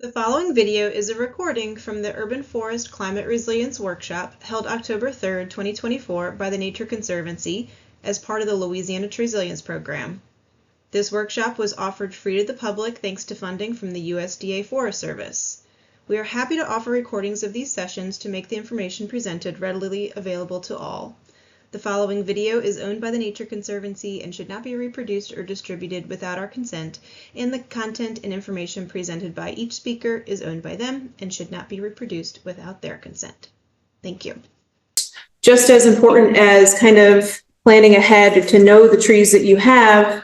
The following video is a recording from the Urban Forest Climate Resilience Workshop held October 3rd, 2024 by the Nature Conservancy as part of the Louisiana Tree Resilience Program. This workshop was offered free to the public thanks to funding from the USDA Forest Service. We are happy to offer recordings of these sessions to make the information presented readily available to all. The following video is owned by the Nature Conservancy and should not be reproduced or distributed without our consent, and the content and information presented by each speaker is owned by them and should not be reproduced without their consent. Thank you. Just as important as kind of planning ahead to know the trees that you have,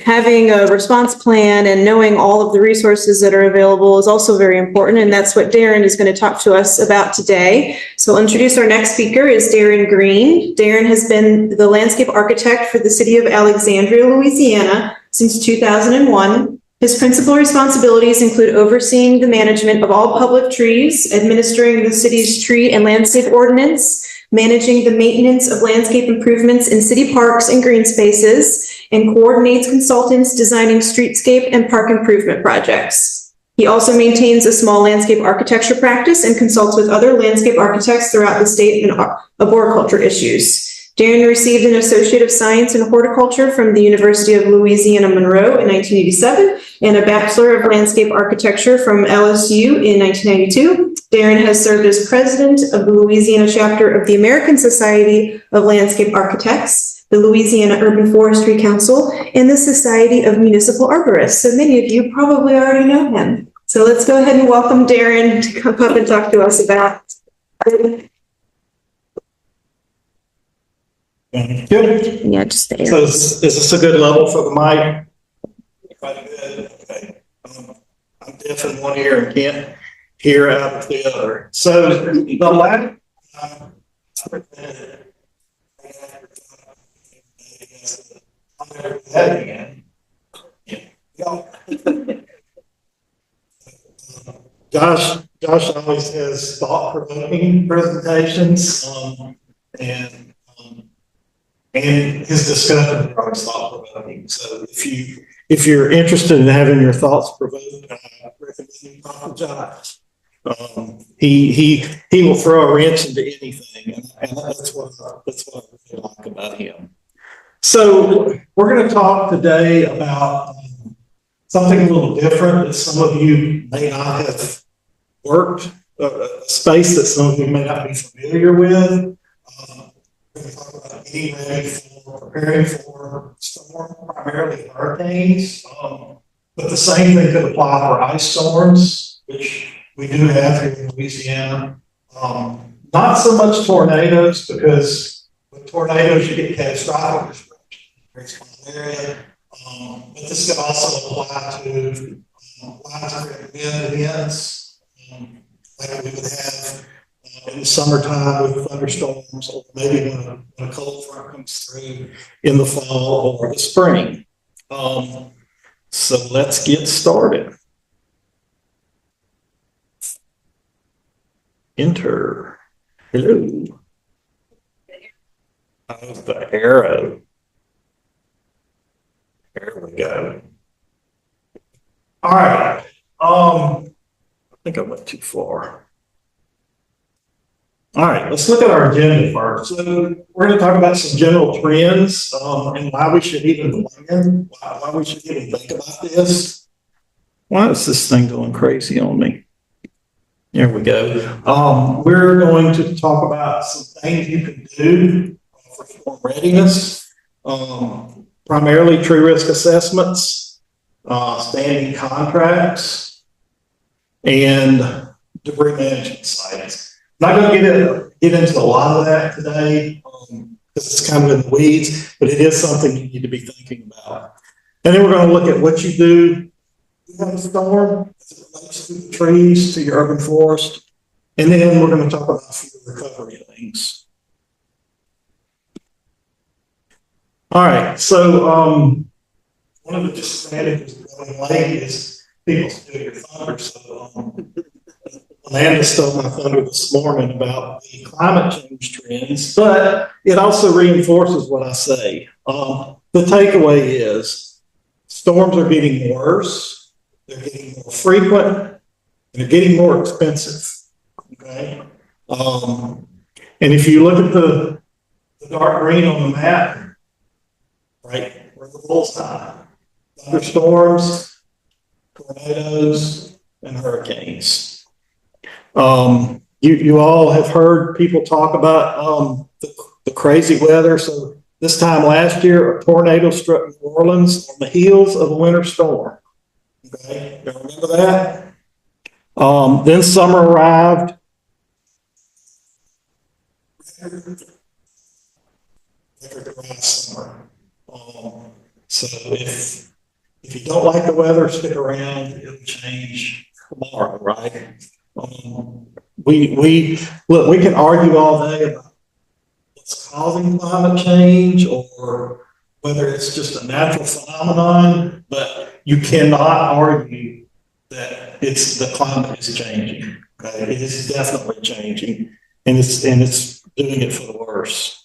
having a response plan and knowing all of the resources that are available is also very important, and that's what Darren is going to talk to us about today. So I'll introduce our next speaker is Darren Green. Darren has been the landscape architect for the city of Alexandria, Louisiana since 2001. His principal responsibilities include overseeing the management of all public trees, administering the city's tree and landscape ordinance, managing the maintenance of landscape improvements in city parks and green spaces, and coordinates consultants designing streetscape and park improvement projects. He also maintains a small landscape architecture practice and consults with other landscape architects throughout the state of arboriculture issues. Darren received an Associate of Science in Horticulture from the University of Louisiana Monroe in 1987 and a Bachelor of Landscape Architecture from LSU in 1992. Darren has served as president of the Louisiana chapter of the American Society of Landscape Architects, the Louisiana Urban Forestry Council, and the Society of Municipal Arborists. So many of you probably already know him. So let's go ahead and welcome Darren to come up and talk to us about it. Good. Yeah, just there. So is this a good level for the mic? Quite good. Okay. I'm deaf in one ear and can't hear out of the other. So the last Josh always has thought-provoking presentations, and his discussion are always thought-provoking. So if you're interested in having your thoughts provoked, I recommend you talk to Josh. He will throw a wrench into anything, and that's what I really like about him. So we're going to talk today about something a little different that some of you may not have worked, a space that some of you may not be familiar with. We're going to talk about getting ready for preparing for storm, primarily hurricanes, but the same thing could apply for ice storms, which we do have here in Louisiana. Not so much tornadoes, because with tornadoes you get catastrophic destruction in a very small area. But this could also apply to widespread wind events, like we would have in the summertime with thunderstorms, or maybe when a cold front comes through in the fall or the spring. So let's get started. Enter. Hello. Oh, the arrow. There we go. All right. I think I went too far. All right, let's look at our agenda first. So we're going to talk about some general trends and why we should even plan, why we should even think about this. Why is this thing going crazy on me? There we go. We're going to talk about some things you can do for storm readiness, primarily tree risk assessments, standing contracts, and debris management sites. I'm not going to get into a lot of that today because it's kind of in the weeds, but it is something you need to be thinking about. And then we're going to look at what you do. You have a storm as it relates to the trees, to your urban forest, and then we're going to talk about a few recovery things. All right, so one of the disadvantages of going late is people steal your thunder. So Amanda stole my thunder this morning about the climate change trends, but it also reinforces what I say. The takeaway is storms are getting worse, they're getting more frequent, They're getting more expensive. Okay. And if you look at the dark green on the map, right, where the bullseye, thunderstorms, tornadoes, and hurricanes. You all have heard people talk about the crazy weather. So this time last year, a tornado struck New Orleans on the heels of a winter storm. Okay, you remember that? Then summer arrived. Dry summer. So if you don't like the weather, stick around. It'll change tomorrow, right? We look. We can argue all day about what's causing climate change or whether it's just a natural phenomenon, but you cannot argue that the climate is changing. Okay? It is definitely changing, and it's doing it for the worse.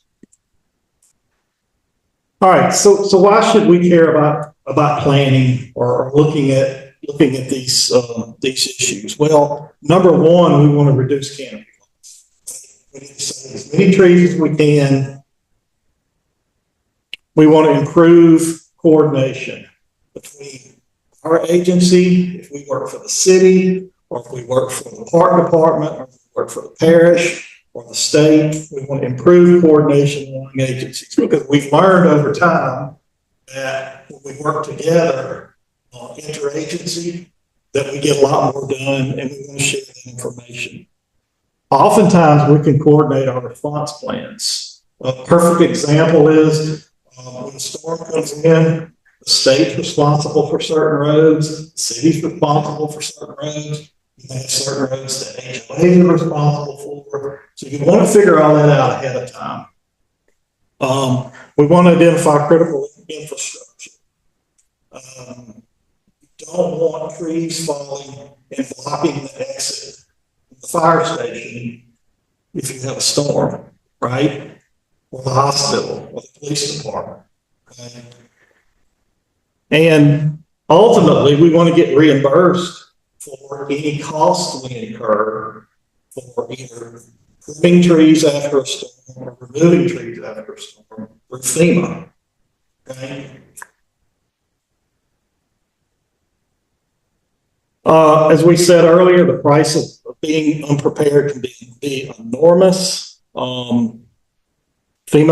All right, so why should we care about planning or looking at these issues? Well, number one, we want to reduce canopy loss. We need to save as many trees as we can. We want to improve coordination between our agency, if we work for the city, or if we work for the park department, or if we work for the parish, or the state. We want to improve coordination among agencies because we've learned over time that when we work together interagency, that we get a lot more done, and we want to share that information. Oftentimes, we can coordinate our response plans. A perfect example is when a storm comes in, the state's responsible for certain roads, the city's responsible for certain roads. You have certain roads that HOA is responsible for. So you want to figure all that out ahead of time. We want to identify critical infrastructure. You don't want trees falling and blocking the exit of the fire station if you have a storm, right? Or the hospital or the police department. Okay? And ultimately, we want to get reimbursed for any costs we incur for either pruning trees after a storm or removing trees after a storm through FEMA. Okay. As we said earlier, the price of being unprepared can be enormous. FEMA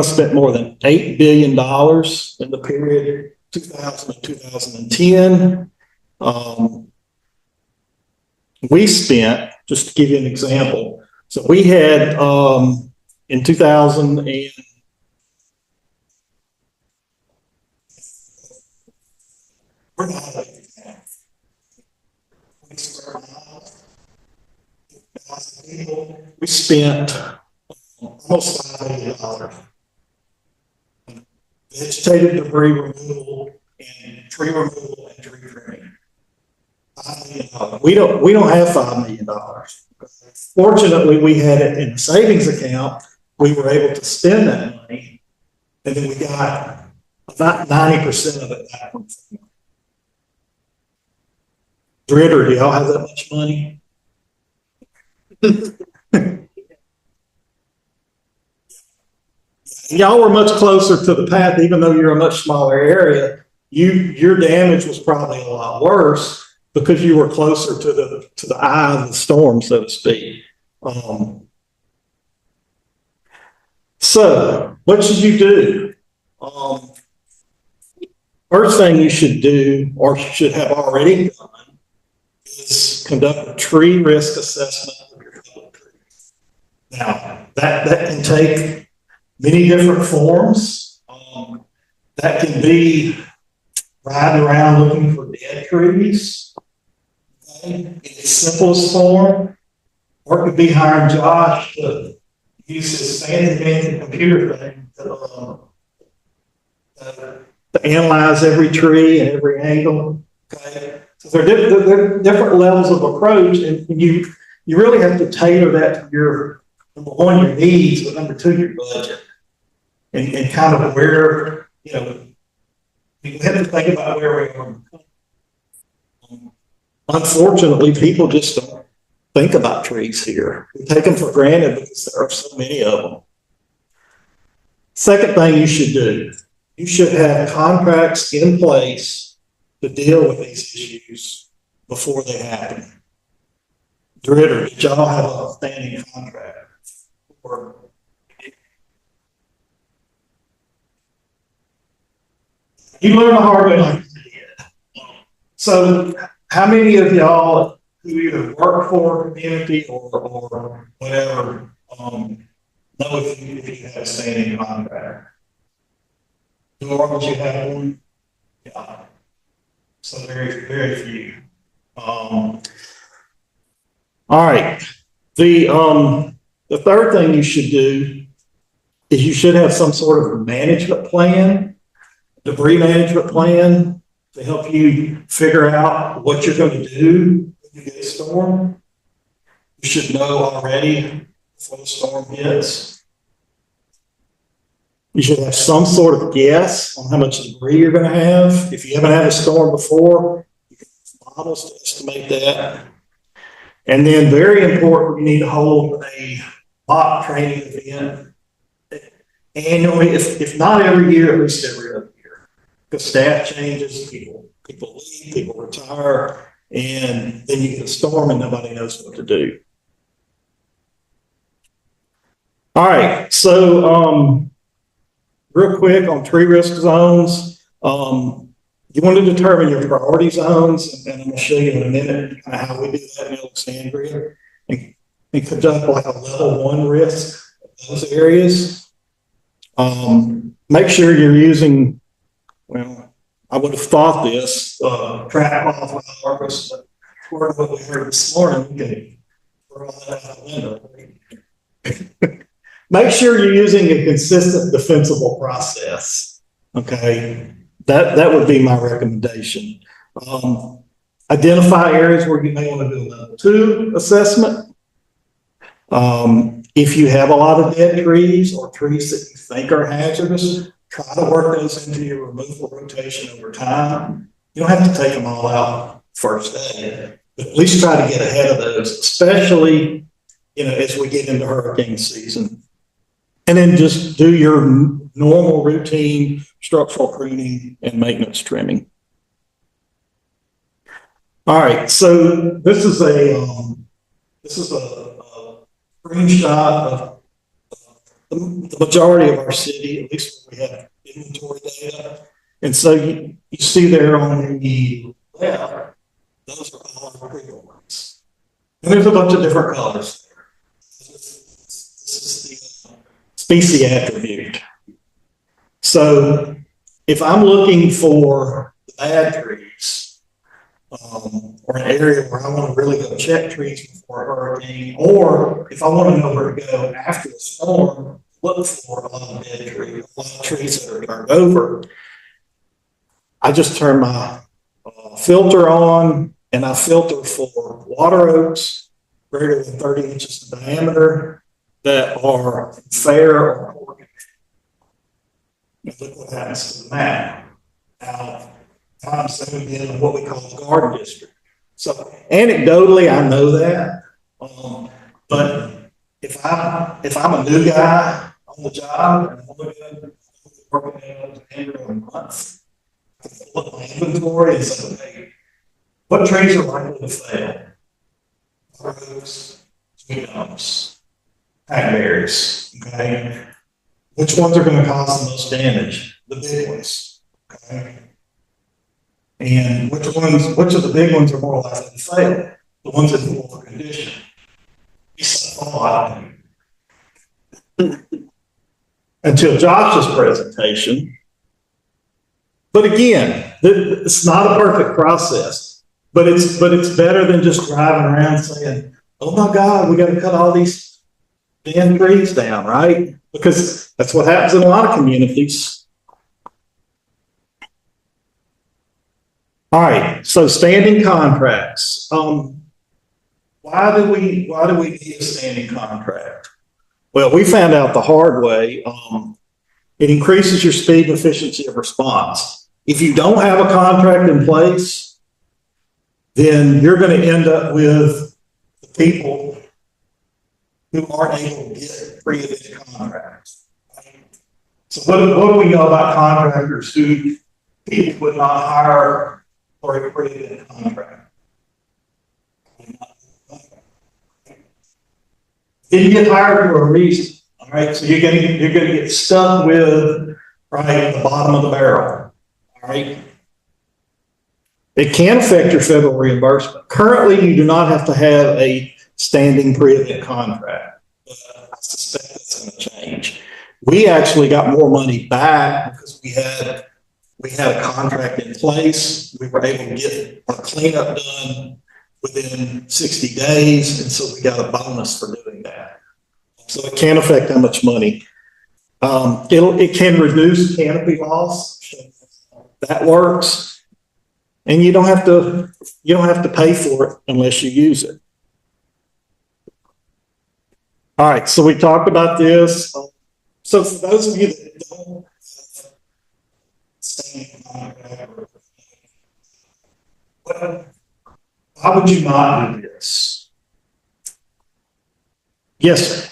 spent more than $8 billion in the period 2000 to 2010. We spent, just to give you an example, so we had in 2000 and we're not we spent almost $5 million. Vegetative debris removal and tree removal and tree trimming. $5 million. We don't have $5 million. Fortunately, we had it in the savings account. We were able to spend that money, and then we got about 90% of it back from FEMA. Dritter, do y'all have that much money? Y'all were much closer to the path, even though you're a much smaller area. Your damage was probably a lot worse because you were closer to the eye of the storm, so to speak. So, what should you do? First thing you should do, or should have already done, is conduct a tree risk assessment of your public trees. Now, that can take many different forms. That can be riding around looking for dead trees, okay, in its simplest form, or it could be hiring Josh to use his fancy computer thing to analyze every tree and every angle. Okay, so there are different levels of approach, and you really have to tailor that to your, number one, your needs, but number two, your budget, and kind of where, you know, we have to think about where we are. Unfortunately, people just think about trees here. We take them for granted because there are so many of them. Second thing you should do, you should have contracts in place to deal with these issues before they happen. Dritter, did y'all have a standing contract? Or you learn the hard way like you did. So how many of y'all who either work for a community or whatever know if you have a standing contract? Or would you have one? Yeah. So very, very few. All right. The third thing you should do is you should have some sort of management plan, debris management plan, to help you figure out what you're going to do when you get a storm. You should know already before the storm hits. You should have some sort of guess on how much debris you're going to have. If you haven't had a storm before, you can use models to estimate that. And then very important, you need to hold a mock training event annually, if not every year, at least every other year. Because staff changes, people leave, people retire, and then you get a storm and nobody knows what to do. All right, so real quick on tree risk zones, you want to determine your priority zones, and I'm going to show you in a minute kind of how we do that in Alexandria, and conduct like a level 1 risk of those areas. Make sure you're using, well, I would have thought this, track qualified harvest, but according to what we heard this morning, we can throw all that out the window. Make sure you're using a consistent defensible process. Okay, that would be my recommendation. Identify areas where you may want to do a level 2 assessment. If you have a lot of dead trees or trees that you think are hazardous, try to work those into your removal rotation over time. You don't have to take them all out first day, but at least try to get ahead of those, especially, as we get into hurricane season. And then just do your normal routine structural pruning and maintenance trimming. All right, so this is a screenshot of the majority of our city, at least we have inventory data. And so you see there on the left, those are all our critical ones. And there's a bunch of different colors there. This is the species attribute. So if I'm looking for the bad trees, or an area where I want to really go check trees before a hurricane, or if I want to know where to go after the storm, look for a lot of dead trees, a lot of trees that are turned over, I just turn my filter on and I filter for water oaks greater than 30 inches in diameter that are fair or poor. Look what happens to the map. Now, I'm zooming in what we call the garden district. So anecdotally, I know that, but if I'm a new guy on the job and I'm only working in a month, I can look at my inventory and say, hey, what trees are likely to fail? Oaks, sweet gums, hackberries. Okay, which ones are going to cause the most damage? The big ones. Okay. And which of the big ones are more likely to fail? The ones in poor condition. Until Josh's presentation. But again, it's not a perfect process, but it's better than just driving around saying, oh my God, we got to cut all these damn trees down, right? Because that's what happens in a lot of communities. All right, so standing contracts. Why do we need a standing contract? Well, we found out the hard way. It increases your speed and efficiency of response. If you don't have a contract in place, then you're going to end up with the people who aren't able to get pre-event contracts. So what do we know about contractors who people would not hire for a pre-event contract? Didn't get hired for a reason. All right, so you're gonna get stuck with the bottom of the barrel. All right. It can affect your federal reimbursement. Currently, you do not have to have a standing pre-event contract. I suspect that's going to change. We actually got more money back because we had a contract in place. We were able to get our cleanup done within 60 days, and so we got a bonus for doing that. So it can affect how much money. It can reduce canopy loss. That works. And you don't have to pay for it unless you use it. All right, so we talked about this. So for those of you that don't have standing contract, how would you not do this? Yes, sir.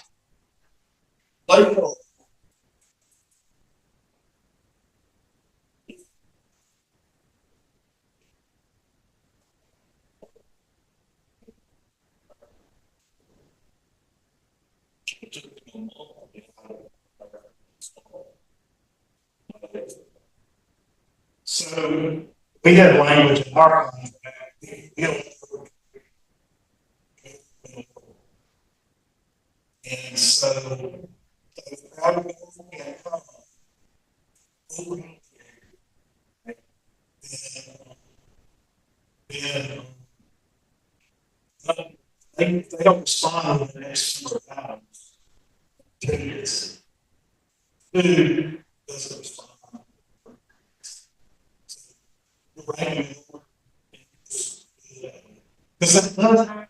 So we have language in our contract. And so they don't respond in the next number of hours. 2 years. Who doesn't respond? Because that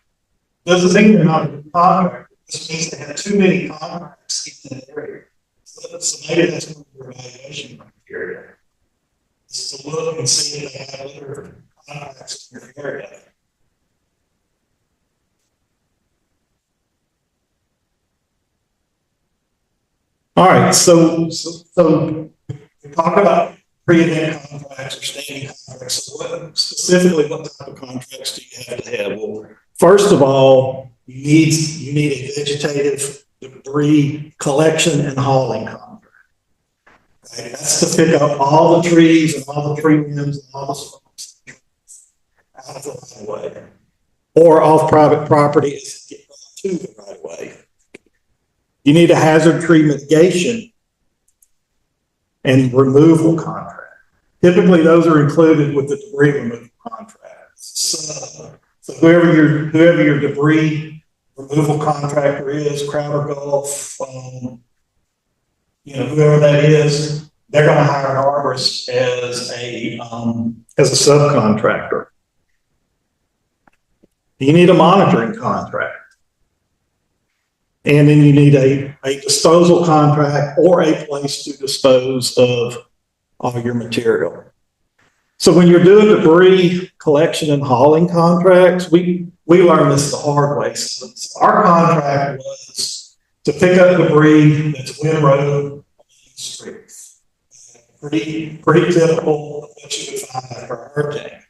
doesn't mean they're not a contract. It just means they have too many contracts in that area. So maybe that's one of your evaluation criteria. Is to look and see if they have other contracts in your area. All right, so we talk about pre-event contracts or standing contracts. So what type of contracts do you have to have? Well, first of all, you need a vegetative debris collection and hauling contract. Okay? That's to pick up all the trees and all the tree limbs and all the stumps out of the right of way, or off private property as it gets to the right of way. You need a hazard tree mitigation and removal contract. Typically, those are included with the debris removal contracts. So whoever your debris removal contractor is, Crowder Gulf, whoever that is, they're going to hire an arborist as a subcontractor. You need a monitoring contract. And then you need a disposal contract or a place to dispose of all your material. So when you're doing debris collection and hauling contracts, we learned this the hard way. So our contract was to pick up debris that's windrow on the streets. Pretty typical of what you would find after a hurricane.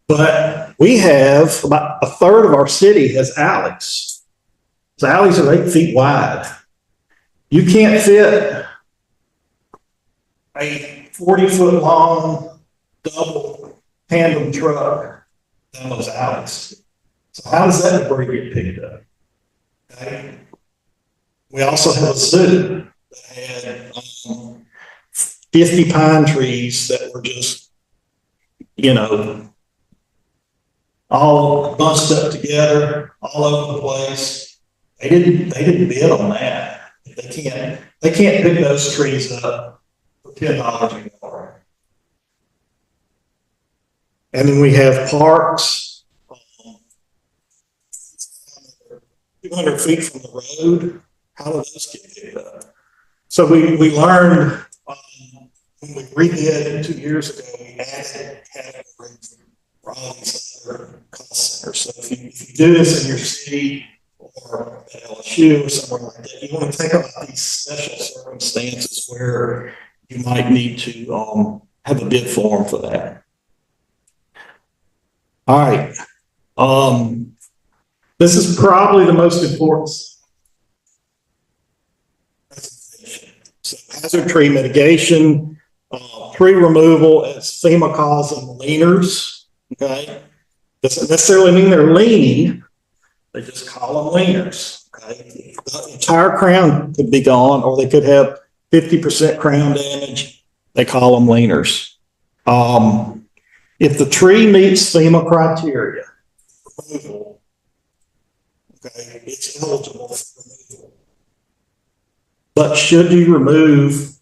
But we have about a third of our city has alleys. So alleys are 8 feet wide. You can't fit a 40-foot long double tandem truck down those alleys. So how does that debris get picked up? Okay. We also have a zoo that had 50 pine trees that were just, all bunched up together, all over the place. They didn't bid on that. They can't pick those trees up for $10 a yard. And then we have parks 200 feet from the road. How do those get picked up? So we learned when we rebid 2 years ago, we added categories for all these other cost centers. So if if you do this in your city or at LSU or somewhere like that, you want to think about these special circumstances where you might need to have a bid form for that. All right. This is probably the most important. So hazard tree mitigation, tree removal, as FEMA calls them, leaners. Okay. Doesn't necessarily mean they're leaning. They just call them leaners. Okay. The entire crown could be gone, or they could have 50% crown damage. They call them leaners. If the tree meets FEMA criteria, removal, okay, it's eligible for removal. But should you remove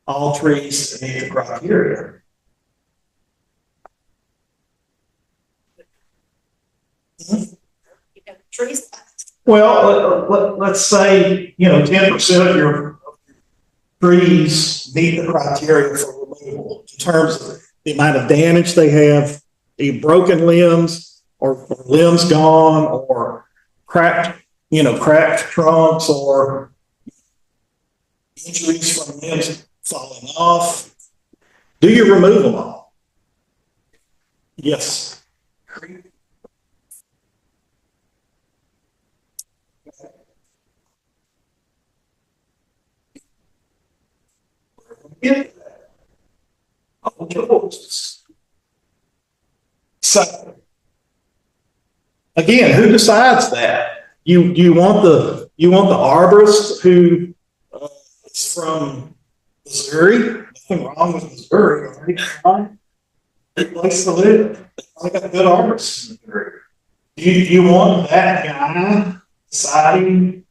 all trees that meet the criteria? Trees. Well, let's say, 10% of your trees meet the criteria for removal in terms of the amount of damage they have, the broken limbs or limbs gone or cracked trunks or injuries from limbs falling off. Do you remove them all? Yes. So, again, who decides that? You want the arborist who is from Missouri. Nothing wrong with Missouri, right? Good place to live. I got good arborists in Missouri. You want that guy deciding?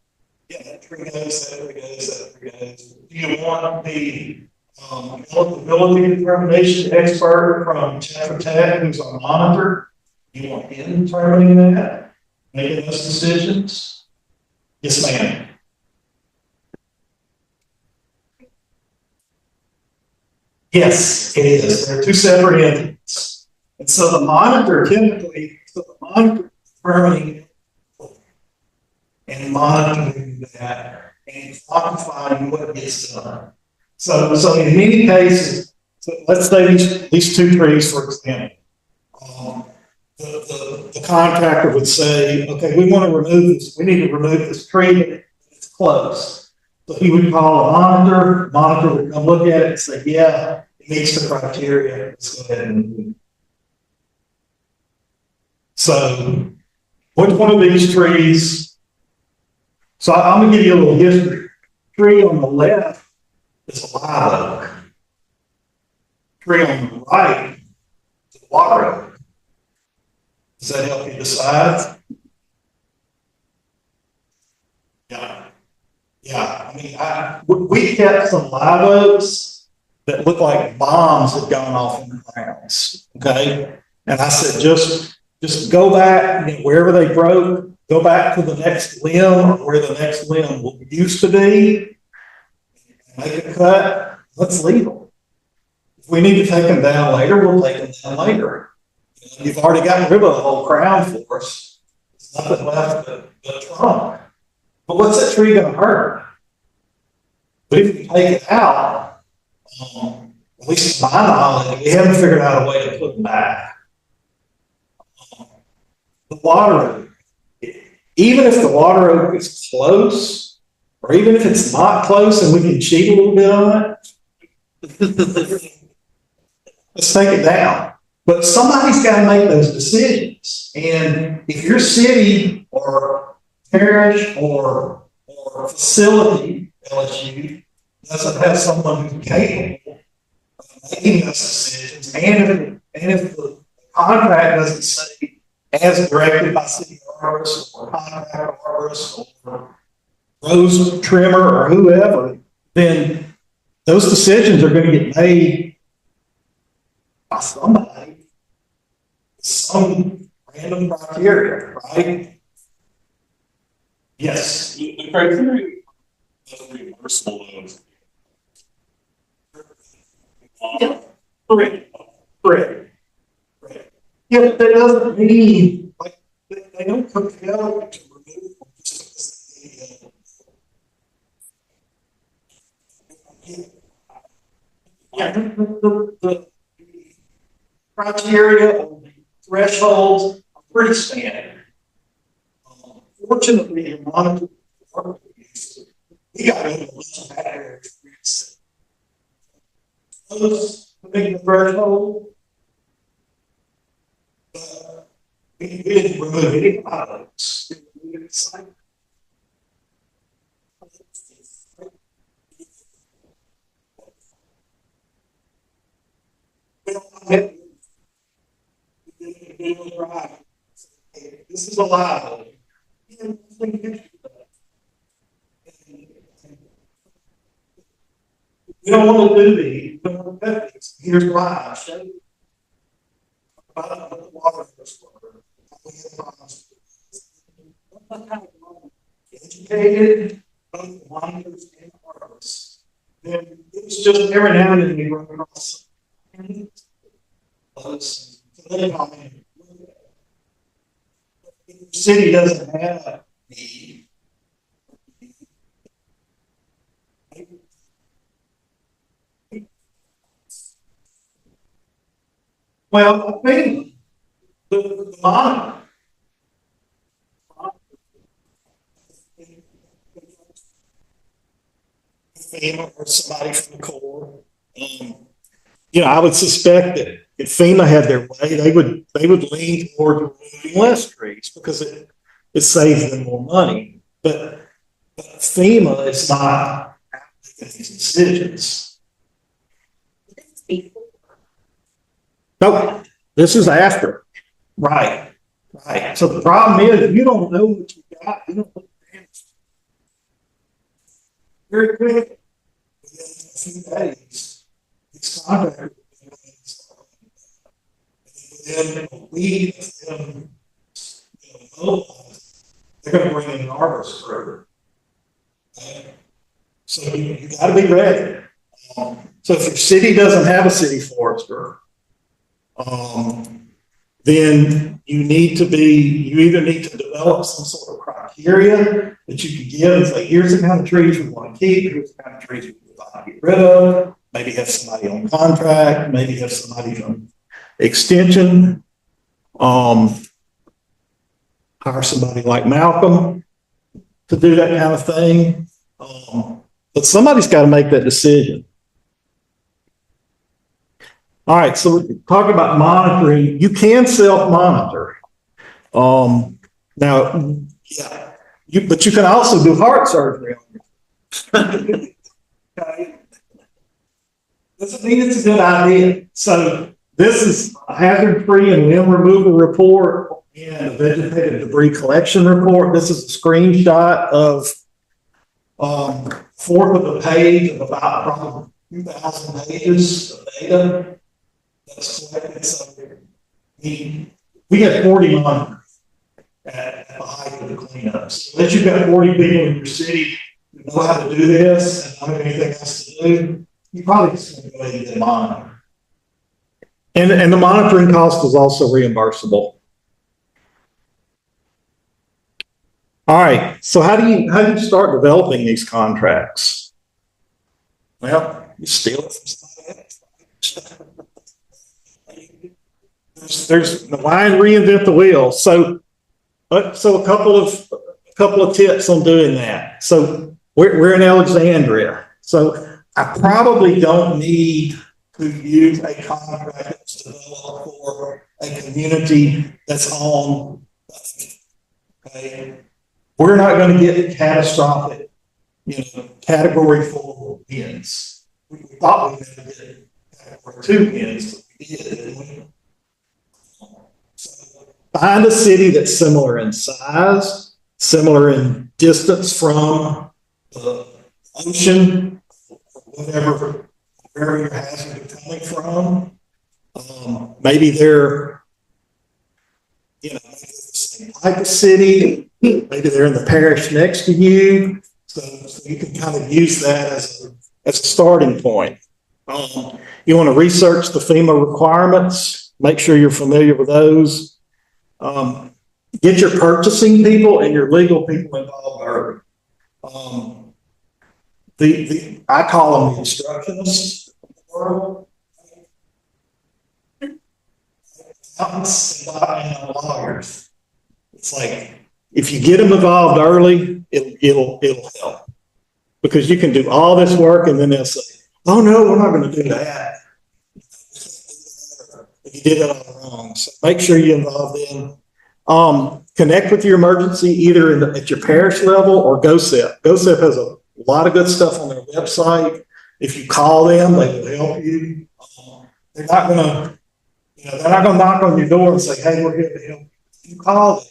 Yeah, that tree goes, that tree goes, that tree goes. Do you want the eligibility determination expert from Tetra Tech who's on monitor? You want him determining that, making those decisions? Yes, ma'am. Yes, it is. They're two separate entities. And so the monitor typically, determining and monitoring that and quantifying what gets done. So in many cases, so let's say these two trees, for example, the contractor would say, okay, we want to remove this. We need to remove this tree. It's close. So he would call a monitor would come look at it and say, yeah, it meets the criteria. Let's go ahead and remove it. So which one of these trees? So I'm going to give you a little history. Tree on the left is a live oak. Tree on the right is a water oak. Does that help you decide? Yeah. I mean, we kept some live oaks that looked like bombs had gone off in the grounds. Okay, and I said, just go back, wherever they broke, go back to the next limb or where the next limb used to be, make a cut. Let's leave them. If we need to take them down later, we'll take them down later. You've already gotten rid of the whole crown for us. There's nothing left but trunk. But what's that tree going to hurt? But if you take it out, at least to my knowledge, we haven't figured out a way to put them back. The water oak, even if the water oak is close, or even if it's not close and we can cheat a little bit on it, let's take it down. But somebody's got to make those decisions. And if your city or parish or facility, LSU, doesn't have someone who's capable of making those decisions, and if the contract doesn't say as directed by city arborist or contract arborist or rose trimmer or whoever, then those decisions are going to get made by somebody, some random criteria, right? Yes. The criteria doesn't reversible those. Correct. Yeah, but that doesn't mean, like, they don't compel you to remove them just because the criteria or the thresholds are pretty standard. Fortunately, in monitoring, we got rid of a bad experience. Those meeting the threshold, we didn't remove any products. This is a lie. We don't want to do these. We don't want to cut these. Here's why. Educated, both minors and artists. Then it's just every now and then we run across the city doesn't have the well, I think the monitor FEMA or somebody from the Corps. I would suspect that if FEMA had their way, they would lean toward removing less trees because it saves them more money. But FEMA is not making these decisions. No, this is after. Right. So the problem is if you don't know what you got, you don't know the damage. Very quick, within a few days, these contractors then we them, they're going to bring in an arborist further. So you got to be ready. So if your city doesn't have a city forester, then you either need to develop some sort of criteria that you can give and say, here's the kind of trees we want to keep, here's the kind of trees we want to get rid of, maybe have somebody on contract, maybe have somebody from extension, hire somebody like Malcolm to do that kind of thing. But somebody's got to make that decision. All right, so we're talking about monitoring. You can self-monitor. Now, yeah, but you can also do heart surgery on you. Okay. Doesn't mean it's a good idea. So this is a hazard-free and limb removal report and a vegetative debris collection report. This is a screenshot of fourth of the page of about probably 2,000 pages of data that's collected. So we had 40 monitors at the height of the cleanup. So unless you've got 40 people in your city who know how to do this and don't have anything else to do, you probably just want to go ahead and get a monitor. And the monitoring cost is also reimbursable. All right, so how do you start developing these contracts? Well, you steal it from somebody else. There's why reinvent the wheel. So a couple of tips on doing that. So we're in Alexandria, so I probably don't need to use a contract that's developed for a community that's on. Okay. We're not going to get catastrophic, category 4 wins. We thought we were going to get category 2 wins, but we did, didn't we? So find a city that's similar in size, similar in distance from the ocean, wherever your hazard is coming from. Maybe they're, maybe the same type of city. Maybe they're in the parish next to you, so you can kind of use that as a starting point. You want to research the FEMA requirements, make sure you're familiar with those. get your purchasing people and your legal people involved early. I call them the obstructionists of the world. Accountants and lawyers. It's like, if you get them involved early, it'll help. Because you can do all this work and then they'll say, oh no, we're not going to do that. You did it all wrong. So make sure you involve them. Connect with your emergency either at your parish level or GoSIP. GoSIP has a lot of good stuff on their website. If you call them, they will help you. They're not going to, they're not going to knock on your door and say, hey, we're here to help you. If you call them,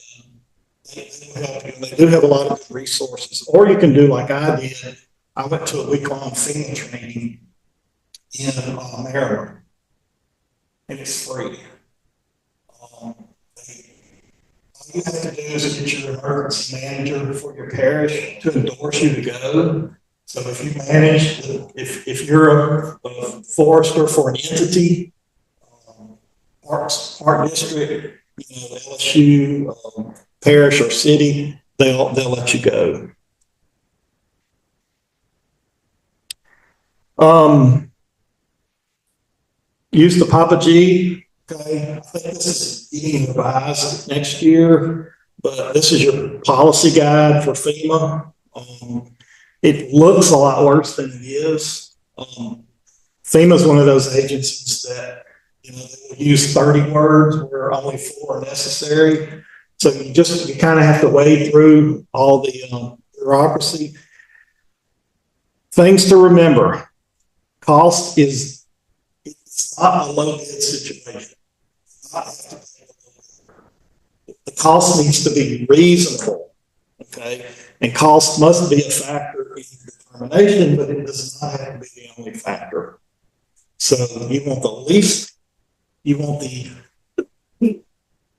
they will help you. And they do have a lot of good resources. Or you can do like I did. I went to a week-long FEMA training in Maryland, and it's free. All you have to do is get your emergency manager for your parish to endorse you to go. So if you manage, if you're a forester for an entity, park district, LSU, parish or city, they'll let you go. Use the Papa G. Okay, I think this is getting revised next year, but this is your policy guide for FEMA. It looks a lot worse than it is. FEMA is one of those agencies that they will use 30 words where only 4 are necessary. So you kind of have to wade through all the bureaucracy. Things to remember: cost is not a low bid situation. The cost needs to be reasonable, okay? And cost must be a factor in determination, but it does not have to be the only factor. So you want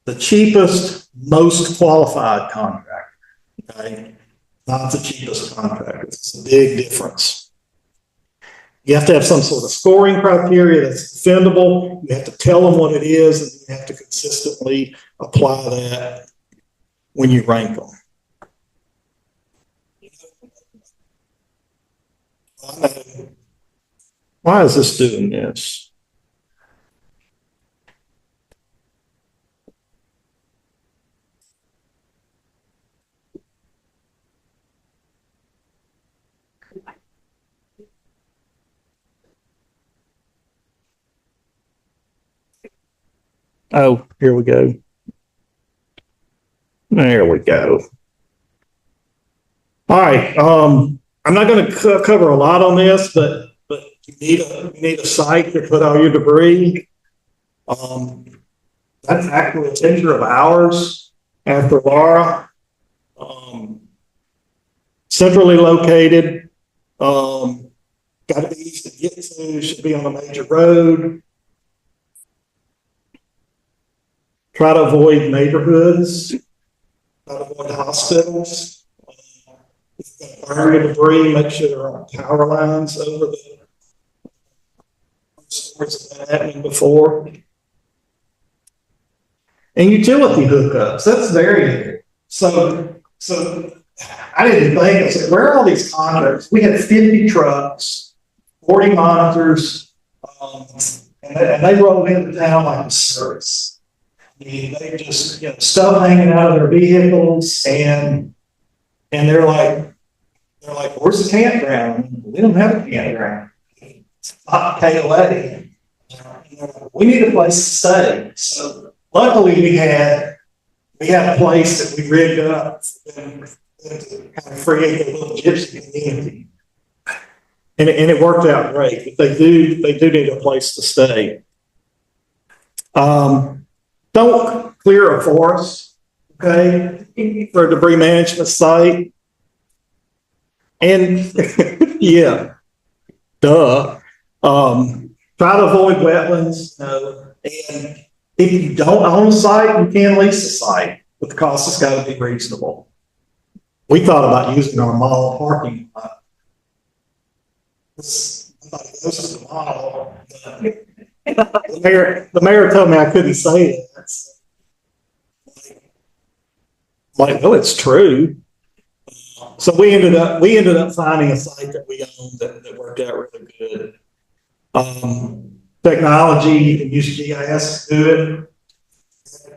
the cheapest, most qualified contractor, okay? Not the cheapest contractor. It's a big difference. You have to have some sort of scoring criteria that's defendable. You have to tell them what it is, and you have to consistently apply that when you rank them. Why is this doing this? Oh, here we go. There we go. All right. I'm not going to cover a lot on this, but you need a site to put all your debris. That's actually a picture of ours after Laura. Centrally located. Got to be easy to get to. Should be on a major road. Try to avoid neighborhoods. Try to avoid hospitals. If you're going to burn your debris, make sure there aren't power lines over the stores that have been happening before. And utility hookups. That's very important. So I didn't think, I said, where are all these contractors? We had 50 trucks, 40 monitors, and they rolled into town like a circus. They just, stuff hanging out of their vehicles, and they're like, where's the campground? We don't have a campground. It's not KOA. We need a place to stay. So luckily we had a place that we rigged up and to kind of create a little gypsy community. And it worked out great. But they do need a place to stay. Don't clear a forest, okay, for a debris management site. And yeah, duh. Try to avoid wetlands. And if you don't own a site, you can lease a site, but the cost has got to be reasonable. We thought about using our mall parking lot. Nobody goes to the mall. The mayor told me I couldn't say that. like, well, it's true. So we ended up finding a site that we owned that worked out really good. Technology, you can use GIS to do it.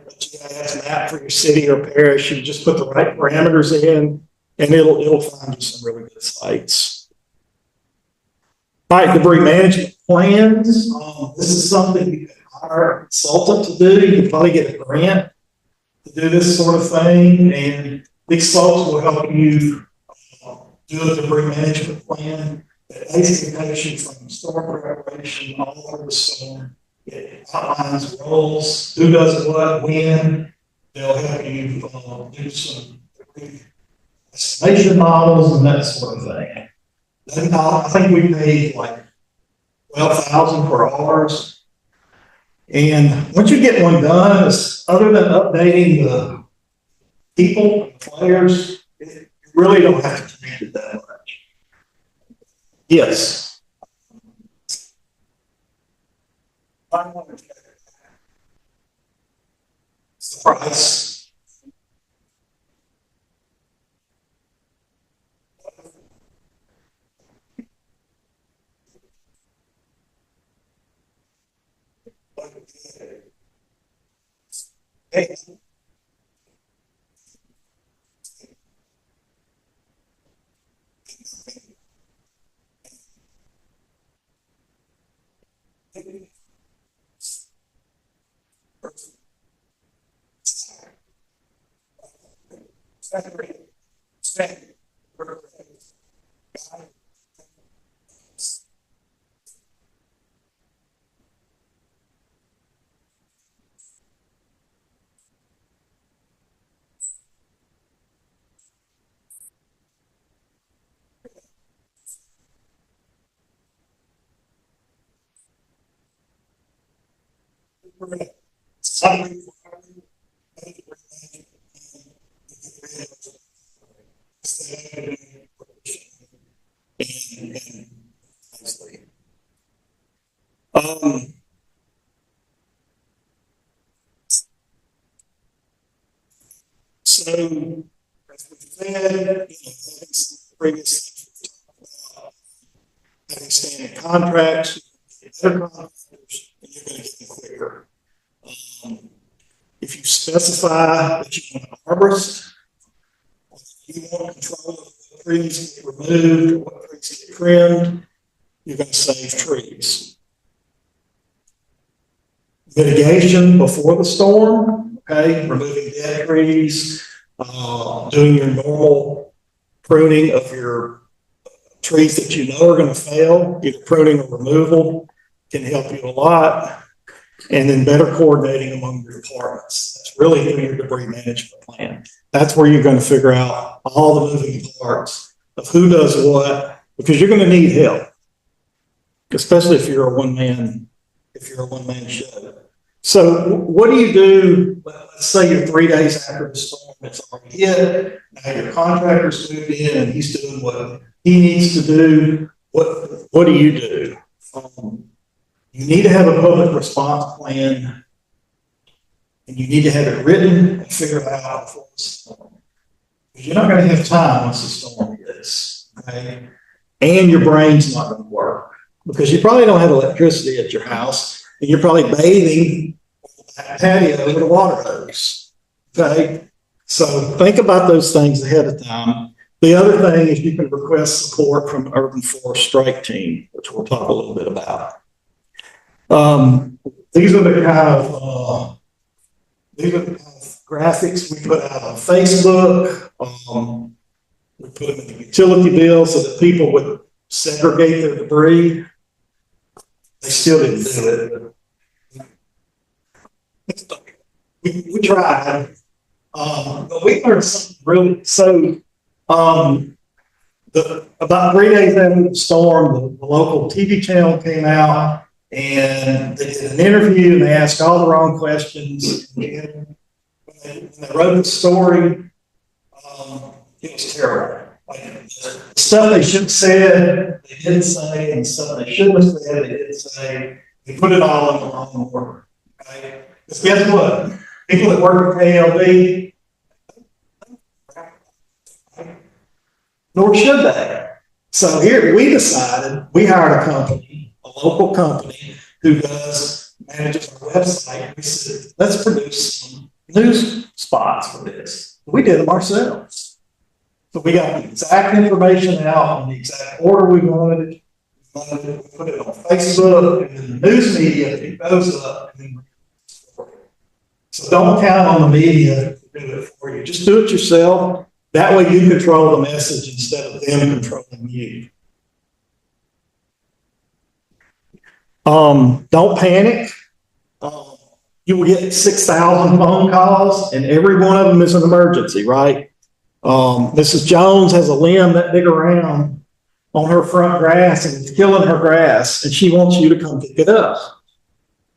A GIS map for your city or parish, you just put the right parameters in, and it'll find you some really good sites. All right, debris management plans. This is something you can hire a consultant to do. You can probably get a grant to do this sort of thing, and these folks will help you do a debris management plan that basically takes you from storm preparation all through the storm. It outlines roles, who does what, when. They'll help you do some estimation models and that sort of thing. I think we paid like $12,000 for ours. And once you get one done, other than updating the people, the players, you really don't have to change it that much. Yes. Price. Hey. So, as we said, previous having standing contracts, better contractors, and you're going to get them quicker. If you specify that you want an arborist, you want control of what trees get removed, what trees get trimmed, you're going to save trees. Mitigation before the storm, okay, removing dead trees, doing your normal pruning of your trees that you know are going to fail, either pruning or removal, can help you a lot. And then better coordinating among your departments. That's really doing your debris management plan. That's where you're going to figure out all the moving parts of who does what, because you're going to need help, especially if you're a one-man show. So what do you do? Let's say you're 3 days after the storm, it's already hit. Now your contractor's moved in and he's doing what he needs to do. What do you do? You need to have a public response plan, and you need to have it written and figured out before the storm. Because you're not going to have time once the storm hits, okay? And your brain's not going to work because you probably don't have electricity at your house, and you're probably bathing on the patio with a water hose, okay? So think about those things ahead of time. The other thing is you can request support from an urban forest strike team, which we'll talk a little bit about. These are the kind of graphics we put out on Facebook. We put them in the utility bill so that people would segregate their debris. They still didn't do it. We tried, but we learned something really. So, about 3 days after the storm, the local TV channel came out. And they did an interview and they asked all the wrong questions. And when they wrote the story, it was terrible. Like, the stuff they should have said, they didn't say, and stuff they shouldn't have said, they didn't say. They put it all in the wrong order. Okay? Because guess what? People that work at KLB, Nor should they. So here we decided, we hired a company, a local company who manages our website. We said, let's produce some news spots for this. We did them ourselves. So we got the exact information out in the exact order we wanted it. We put it on Facebook, and then the news media picked those up. So don't count on the media to do it for you. Just do it yourself. That way you control the message instead of them controlling you. Don't panic. You will get 6,000 phone calls, and every one of them is an emergency, right? Mrs. Jones has a limb that big around on her front grass, and it's killing her grass, and she wants you to come pick it up.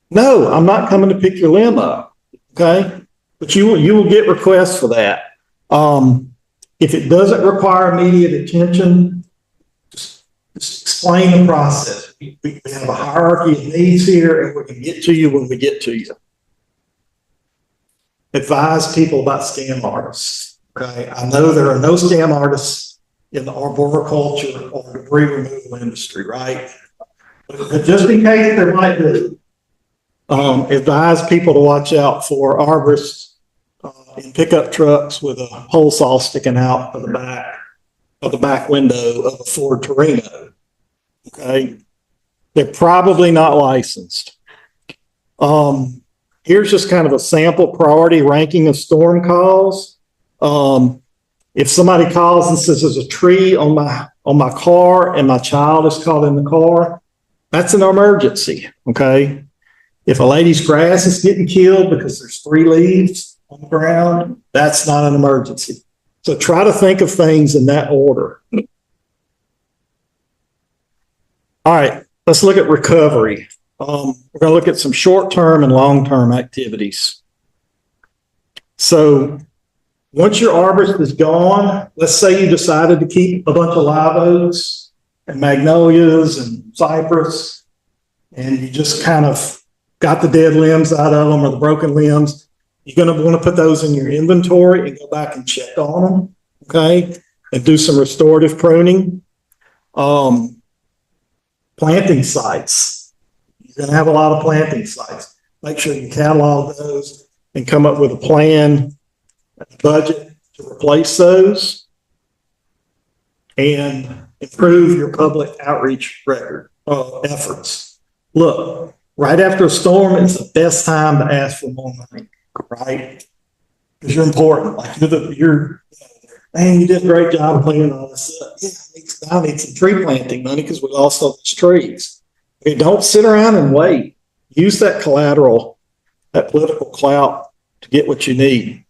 No, I'm not coming to pick your limb up, okay? But you will get requests for that. If it doesn't require immediate attention, just explain the process. We have a hierarchy of needs here, and we can get to you when we get to you. Advise people about scam artists. Okay, I know there are no scam artists in the arboriculture or debris removal industry, right? But just in case there might be, advise people to watch out for arborists in pickup trucks with a pole saw sticking out of the back window of a Ford Torino. Okay, they're probably not licensed. Here's just kind of a sample priority ranking of storm calls. If somebody calls and says there's a tree on my car and my child is caught in the car, that's an emergency. Okay. If a lady's grass is getting killed because there's 3 leaves on the ground, that's not an emergency. So try to think of things in that order. All right, let's look at recovery. We're going to look at some short-term and long-term activities. So once your arborist is gone, let's say you decided to keep a bunch of live oaks and magnolias and cypress, and you just kind of got the dead limbs out of them or the broken limbs. You're going to want to put those in your inventory and go back and check on them, okay, and do some restorative pruning. Planting sites. You're going to have a lot of planting sites. Make sure you catalog those and come up with a plan, a budget to replace those, and improve your public outreach record efforts. Look, right after a storm, it's the best time to ask for more money, right? Because you're important. Like man, you did a great job of cleaning all this up. Yeah, I need some tree planting money because we lost all these trees. Okay, don't sit around and wait. Use that collateral, that political clout to get what you need.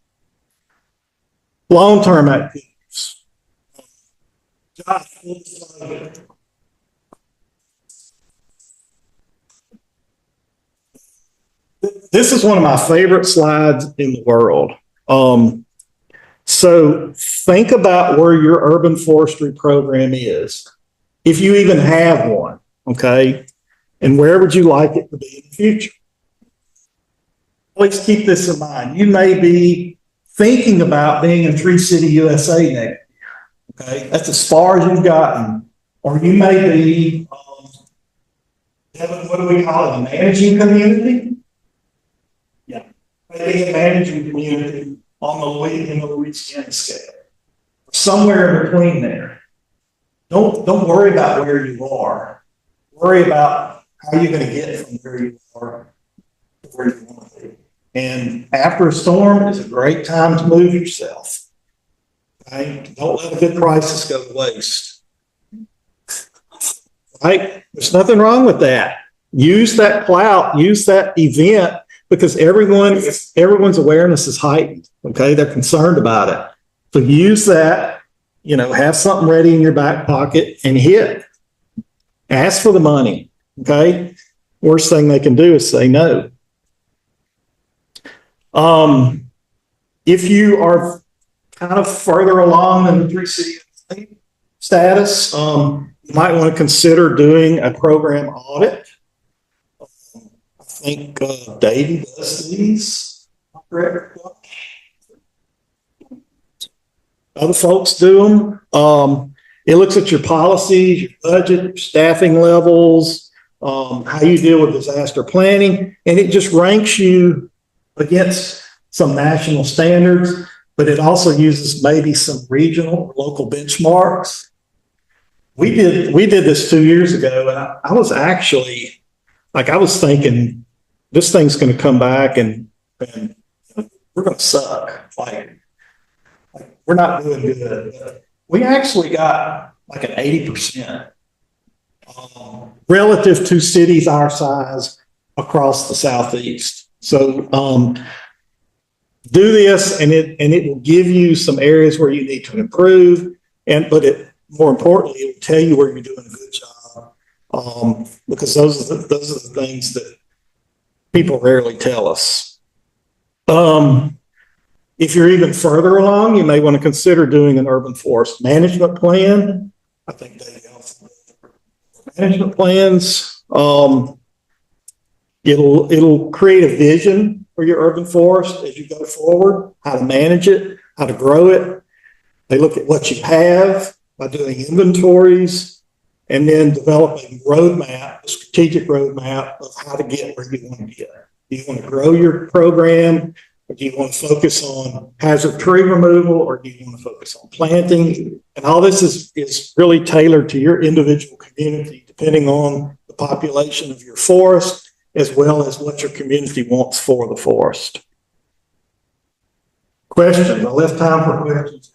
Long-term activities. This is one of my favorite slides in the world. So think about where your urban forestry program is, if you even have one, okay? And where would you like it to be in the future? Always keep this in mind. You may be thinking about being in Tree City, USA next year, okay? That's as far as you've gotten. Or you may be, what do we call it, a managing community? Yeah, maybe a managing community in the Louisiana scale, somewhere in between there. Don't worry about where you are. Worry about how you're going to get from where you are to where you want to be. And after a storm is a great time to move yourself. Okay? Don't let a good crisis go to waste. Right? There's nothing wrong with that. Use that clout. Use that event. Because everyone's awareness is heightened, okay? They're concerned about it. So use that, have something ready in your back pocket and hit. Ask for the money, okay? Worst thing they can do is say no. If you are kind of further along in the 3C status, you might want to consider doing a program audit. I think Davey does these. Correct. Other folks do them. It looks at your policies, your budget, your staffing levels, how you deal with disaster planning, and it just ranks you against some national standards, but it also uses maybe some regional, local benchmarks. We did this 2 years ago, and I was actually, like, I was thinking, this thing's going to come back and we're going to suck. Like, we're not doing good. We actually got like an 80% relative to cities our size across the Southeast. So do this, and it will give you some areas where you need to improve, but more importantly, it will tell you where you're doing a good job, because those are the things that people rarely tell us. If you're even further along, you may want to consider doing an urban forest management plan. I think they help. Management plans, it'll create a vision for your urban forest as you go forward, how to manage it, how to grow it. They look at what you have by doing inventories, and then developing a strategic roadmap of how to get where you want to get. Do you want to grow your program, or do you want to focus on hazard tree removal, or do you want to focus on planting? And all this is really tailored to your individual community, depending on the population of your forest, as well as what your community wants for the forest. Questions? I left time for questions.